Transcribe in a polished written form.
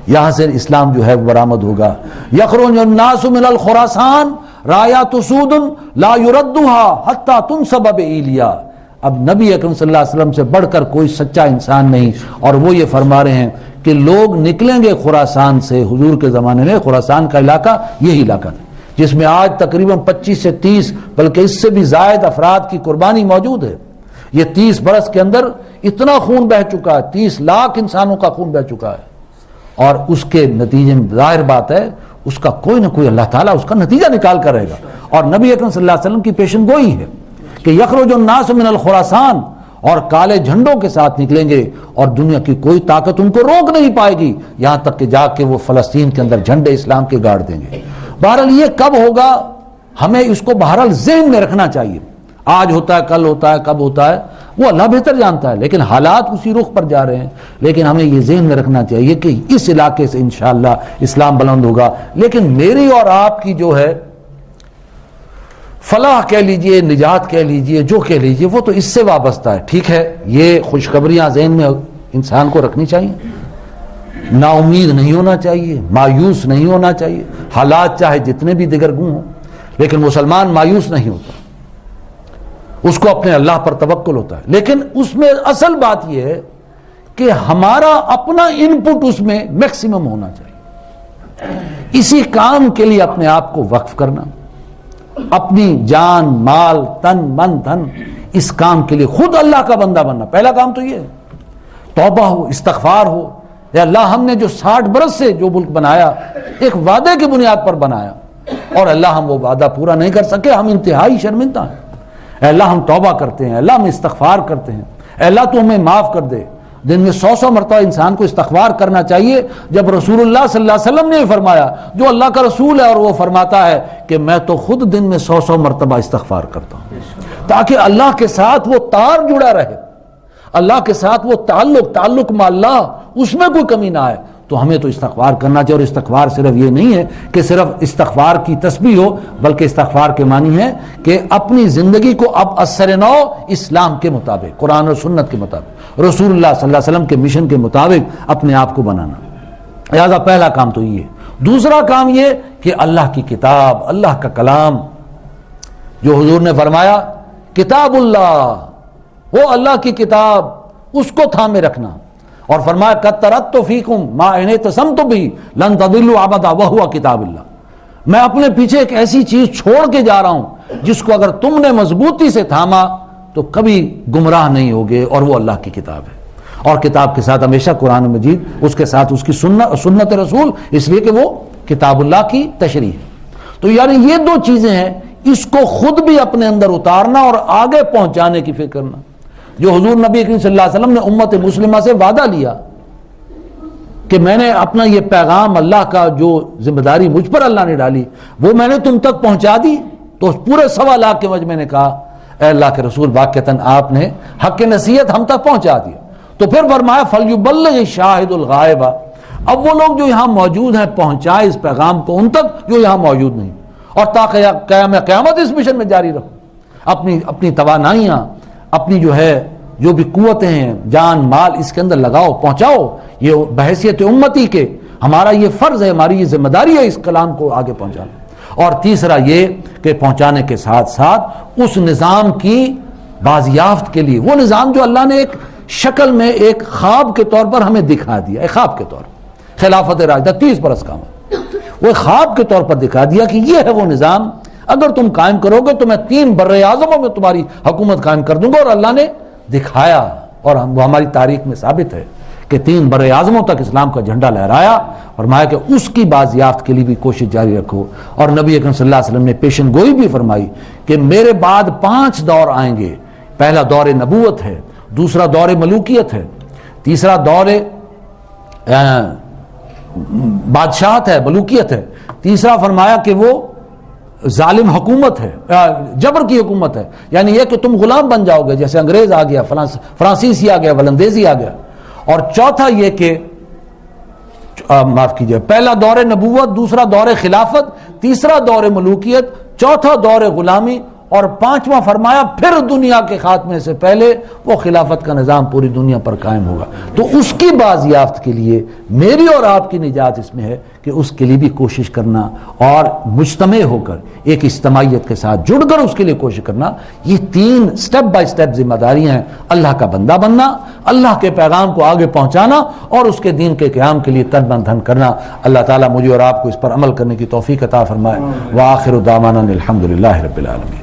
یہاں سے اسلام جو ہے وہ برآمد ہوگا. یخرج الناس من الخراسان رایات سود لا یردها حتی تنصب بایلیا. اب نبی اکرم صلی اللہ علیہ وسلم سے بڑھ کر کوئی سچا انسان نہیں، اور وہ یہ فرما رہے ہیں کہ لوگ نکلیں گے خراسان سے. حضور کے زمانے میں خراسان کا علاقہ یہی علاقہ تھا جس میں آج تقریباً 25 سے 30 بلکہ اس سے بھی زائد افراد کی قربانی موجود ہے. یہ 30 برس کے اندر اتنا خون بہہ چکا ہے، 30 لاکھ انسانوں کا خون بہہ چکا ہے، اور اس کے نتیجے میں ظاہر بات ہے اس کا کوئی نہ کوئی اللہ تعالیٰ اس کا نتیجہ نکال کر رہے گا. اور نبی اکرم صلی اللہ علیہ وسلم کی پیشن گوئی ہے کہ یخرج الناس من الخراسان، اور کالے جھنڈوں کے ساتھ نکلیں گے اور دنیا کی کوئی طاقت ان کو روک نہیں پائے گی، یہاں تک کہ جا کے وہ فلسطین کے اندر جھنڈے اسلام کے گاڑ دیں گے. بہرحال یہ کب ہوگا ہمیں اس کو بہرحال ذہن میں رکھنا چاہیے. آج ہوتا ہے، کل ہوتا ہے، کب ہوتا ہے وہ اللہ بہتر جانتا ہے، لیکن حالات اسی رخ پر جا رہے ہیں. لیکن ہمیں یہ ذہن میں رکھنا چاہیے کہ اس علاقے سے انشاءاللہ اسلام بلند ہوگا. لیکن میری اور آپ کی جو ہے فلاح کہہ لیجئے، نجات کہہ لیجئے، جو کہہ لیجئے، وہ تو اس سے وابستہ ہے. ٹھیک ہے، یہ خوشخبریاں ذہن میں انسان کو رکھنی چاہیے، نا امید نہیں ہونا چاہیے، مایوس نہیں ہونا چاہیے. حالات چاہے جتنے بھی دگرگوں ہوں، لیکن مسلمان مایوس نہیں ہوتا، اس کو اپنے اللہ پر توکل ہوتا ہے. لیکن اس میں اصل بات یہ ہے کہ ہمارا اپنا ان پٹ اس میں میکسیمم ہونا چاہیے. اسی کام کے لیے اپنے آپ کو وقف کرنا، اپنی جان، مال، تن، من، دھن، اس کام کے لیے خود اللہ کا بندہ بننا. پہلا کام تو یہ ہے، توبہ ہو، استغفار ہو. اے اللہ، ہم نے جو 60 برس سے جو ملک بنایا ایک وعدے کی بنیاد پر بنایا، اور اللہ ہم وہ وعدہ پورا نہیں کر سکے، ہم انتہائی شرمندہ ہیں. اے اللہ ہم توبہ کرتے ہیں، اللہ ہم استغفار کرتے ہیں، اے اللہ تو ہمیں معاف کر دے. دن میں 100 مرتبہ انسان کو استغفار کرنا چاہیے. جب رسول اللہ صلی اللہ علیہ وسلم نے فرمایا، جو اللہ کا رسول ہے اور وہ فرماتا ہے کہ میں تو خود دن میں 100 مرتبہ استغفار کرتا ہوں، تاکہ اللہ کے ساتھ وہ تار جڑا رہے، اللہ کے ساتھ وہ تعلق مع اللہ، اس میں کوئی کمی نہ آئے. تو ہمیں تو استغفار کرنا چاہیے. اور استغفار صرف یہ نہیں ہے کہ صرف استغفار کی تسبیح ہو، بلکہ استغفار کے معنی ہے کہ اپنی زندگی کو اب اثر نو اسلام کے مطابق، قرآن اور سنت کے مطابق، رسول اللہ صلی اللہ علیہ وسلم کے مشن کے مطابق اپنے آپ کو بنانا. لہذا پہلا کام تو یہ ہے. دوسرا کام یہ کہ اللہ کی کتاب، اللہ کا کلام، جو حضور نے فرمایا کتاب اللہ، وہ اللہ کی کتاب، اس کو تھامے رکھنا. اور فرمایا قد ترکت فیکم ما ان اعتصمتم به لن تضلوا ابدا وهو کتاب اللہ. میں اپنے پیچھے ایک ایسی چیز چھوڑ کے جا رہا ہوں جس کو اگر تم نے مضبوطی سے تھاما تو کبھی گمراہ نہیں ہوگے، اور وہ اللہ کی کتاب ہے. اور کتاب کے ساتھ ہمیشہ قرآن مجید، اس کے ساتھ اس کی سنت رسول، اس لیے کہ وہ کتاب اللہ کی تشریح ہے. تو یعنی یہ دو چیزیں ہیں، اس کو خود بھی اپنے اندر اتارنا اور آگے پہنچانے کی فکر کرنا. جو حضور نبی کریم صلی اللہ علیہ وسلم نے امت مسلمہ سے وعدہ لیا کہ میں نے اپنا یہ پیغام، اللہ کا جو ذمہ داری مجھ پر اللہ نے ڈالی، وہ میں نے تم تک پہنچا دی. تو پورے 1.25 لاکھ کے مجمع نے کہا اے اللہ کے رسول، واقعتاً آپ نے حق نصیحت ہم تک پہنچا دیا. تو پھر فرمایا فَلْيُبَلِّغِ الشَّاهِدُ الْغَائِبَ. اب وہ لوگ جو یہاں موجود ہیں پہنچائے اس پیغام کو ان تک جو یہاں موجود نہیں، اور تا قیامت اس مشن میں جاری رہو. اپنی توانائیاں، اپنی جو ہے جو بھی قوتیں ہیں، جان مال، اس کے اندر لگاؤ، پہنچاؤ. یہ بحیثیت امتی کے ہمارا یہ فرض ہے، ہماری یہ ذمہ داری ہے اس کلام کو آگے پہنچانا. اور تیسرا یہ کہ پہنچانے کے ساتھ ساتھ اس نظام کی بازیافت کے لیے، وہ نظام جو اللہ نے ایک شکل میں ایک خواب کے طور پر ہمیں دکھا دیا، ایک خواب کے طور پر، خلافت راشدہ 30 برس کا وہ ایک خواب کے طور پر دکھا دیا کہ یہ ہے وہ نظام، اگر تم قائم کرو گے تو میں 3 بر-اعظموں میں تمہاری حکومت قائم کر دوں گا. اور اللہ نے دکھایا، اور وہ ہماری تاریخ میں ثابت ہے کہ 3 بر-اعظموں تک اسلام کا جھنڈا لہرایا. فرمایا کہ اس کی بازیافت کے لیے بھی کوشش جاری رکھو. اور نبی اکرم صلی اللہ علیہ وسلم نے پیشن گوئی بھی فرمائی کہ میرے بعد 5 دور آئیں گے. پہلا دور نبوت ہے، دوسرا دور ملوکیت ہے، تیسرا دور بادشاہت ہے، ملوکیت ہے، تیسرا فرمایا کہ وہ ظالم حکومت ہے، جبر کی حکومت ہے، یعنی یہ کہ تم غلام بن جاؤ گے، جیسے انگریز آ گیا، فرانسیسی آ گیا، ولندیزی آ گیا. اور چوتھا یہ کہ معاف کیجئے، پہلا دور نبوت، دوسرا دور خلافت، تیسرا دور ملوکیت، چوتھا دور غلامی، اور پانچواں فرمایا پھر دنیا کے خاتمے سے پہلے وہ خلافت کا نظام پوری دنیا پر قائم ہوگا. تو اس کی بازیافت کے لیے میری اور آپ کی نجات اس میں ہے کہ اس کے لیے بھی کوشش کرنا اور مجتمع ہو کر ایک اجتماعیت کے ساتھ جڑ کر اس کے لیے کوشش کرنا. یہ 3 سٹیپ بائی سٹیپ ذمہ داریاں ہیں. اللہ کا بندہ بننا، اللہ کے پیغام کو آگے پہنچانا اور اس کے دین کے قیام کے لیے تن من دھن کرنا. اللہ تعالیٰ مجھے اور آپ کو اس پر عمل کرنے کی توفیق عطا فرمائے. وآخر دعوانا الحمدللہ رب العالمین.